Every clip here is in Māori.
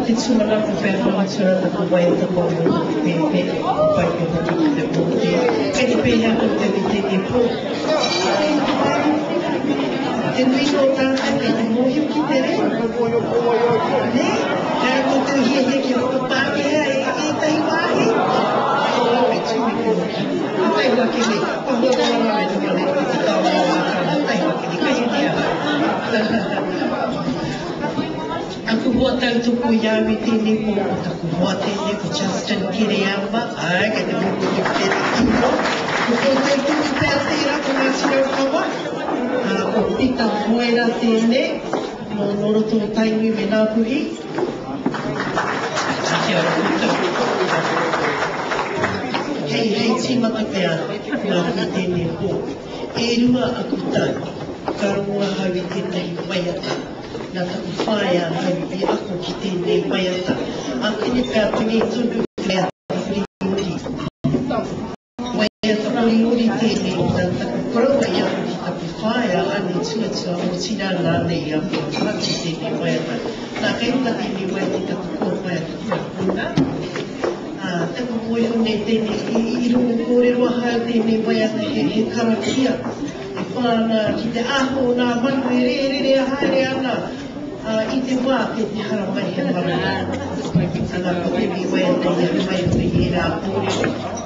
te tsumana ko pēhā matura ta ko wai ta ko mo te pe pai ko ta ki te po te kani pēhā ko te te te po te nui no tāta ka te mohi ki te re ne kaya ko te hia hia ki roka pākea e tahi wāhi o ape tui ko tai wake ne pa hua wana me te male ki te kawa wākana tai wake ne kai hea aku buat tahu tu ku ya miti ni po aku buat ini ku Justin Kiriyama ai ka te buku ki te tino ku te tuki pētira ku nāsira kawa ko pita moera tēne no noroto taimi me nā puhi kia ora koutou hei tīmata pēr nā puhi tēne po e rua aku tau ka rongoa hawi tēnei waiata nā taku whaia hawi i ako ki tēnei waiata a kini pēr tini tunu waiata puri uri waiata puri uri tēnei nā taku koraua i ako ki taku whaia ane tuatua o tina ngā nei ako haki tēnei waiata nā kaiuka tēnei waiata taku kō waiata puna taku moio ne tēnei i rungu kōrero hao tēnei waiata he karakia e whāna ki te aho nā manu e re haere ana i te wā te hara mai he marana ana ko te mi waiata i a mai ui i rā kōrero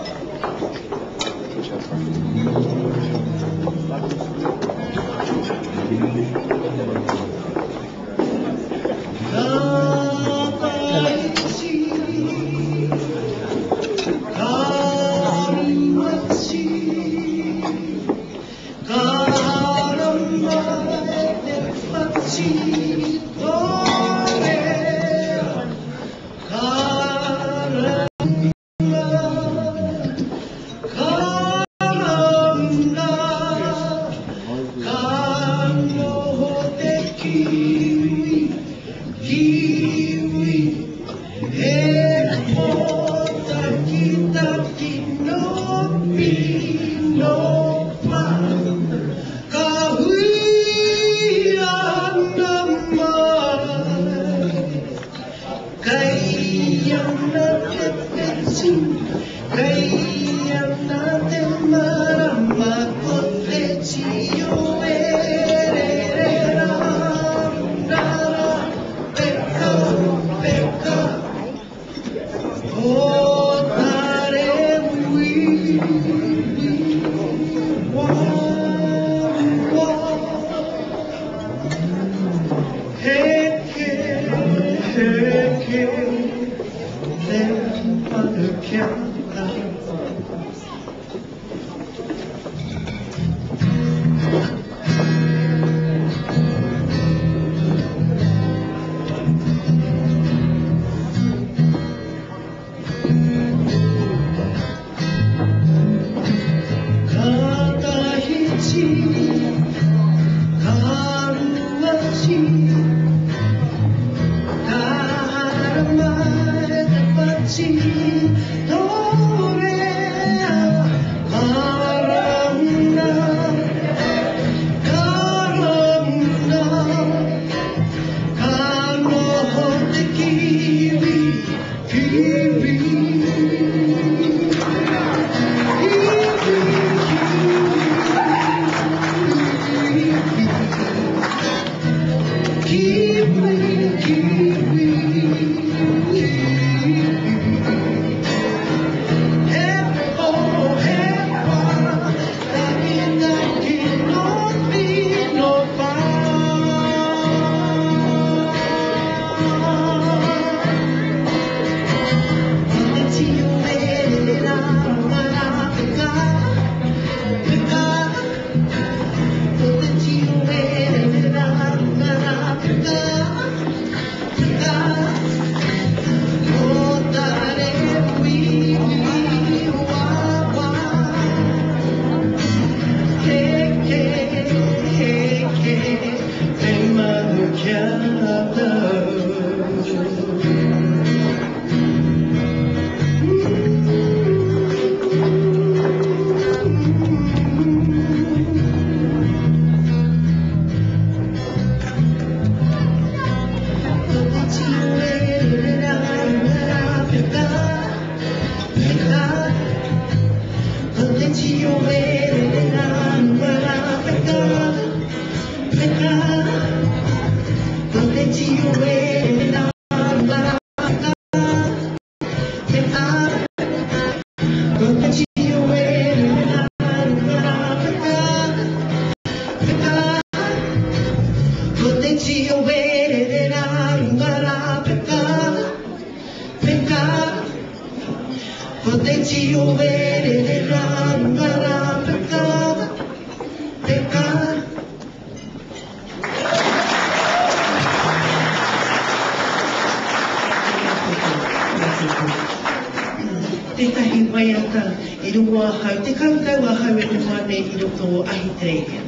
waiata I runga hau. Te kautau a hau e runga ne I roto ahi treia.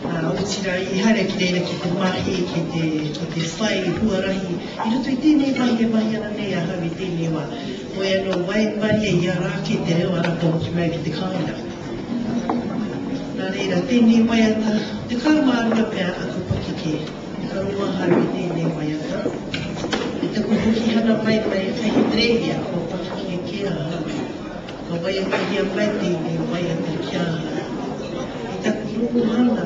O tira I hare ki reira ki te mahi, ki te whai, huarahi. I roto I tēnei mahi e mahi ana nei a hau I tēnei wā. O e no wai mari e ia rā ki te reo ara pō ki mai ki te kāinga. Nā reira, tēnei waiata, te karumarua pēr aku paki ke. Ka runga hau I tēnei waiata. I te kuhuki hana mai mai whahi treia o paki ke kia hau. Ka waiata hia mai tēnei waiata kia hau. I taku rungu hana,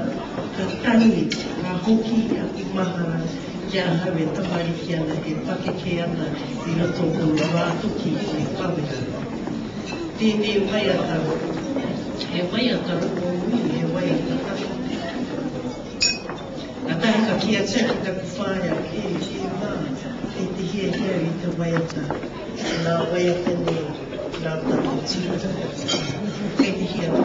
ka tangi, ka hoki a I mahara, kia hau e tamariki ana, e pakeke ana I roto o rātoki I kawe. Tēnei waiata, he waiata rungu ui, he waiata hana. A tahi ka kia tēku taku whāia, e mā, e te hia I te waiata. Nā waiata nei, nā taku tira. Kei te hia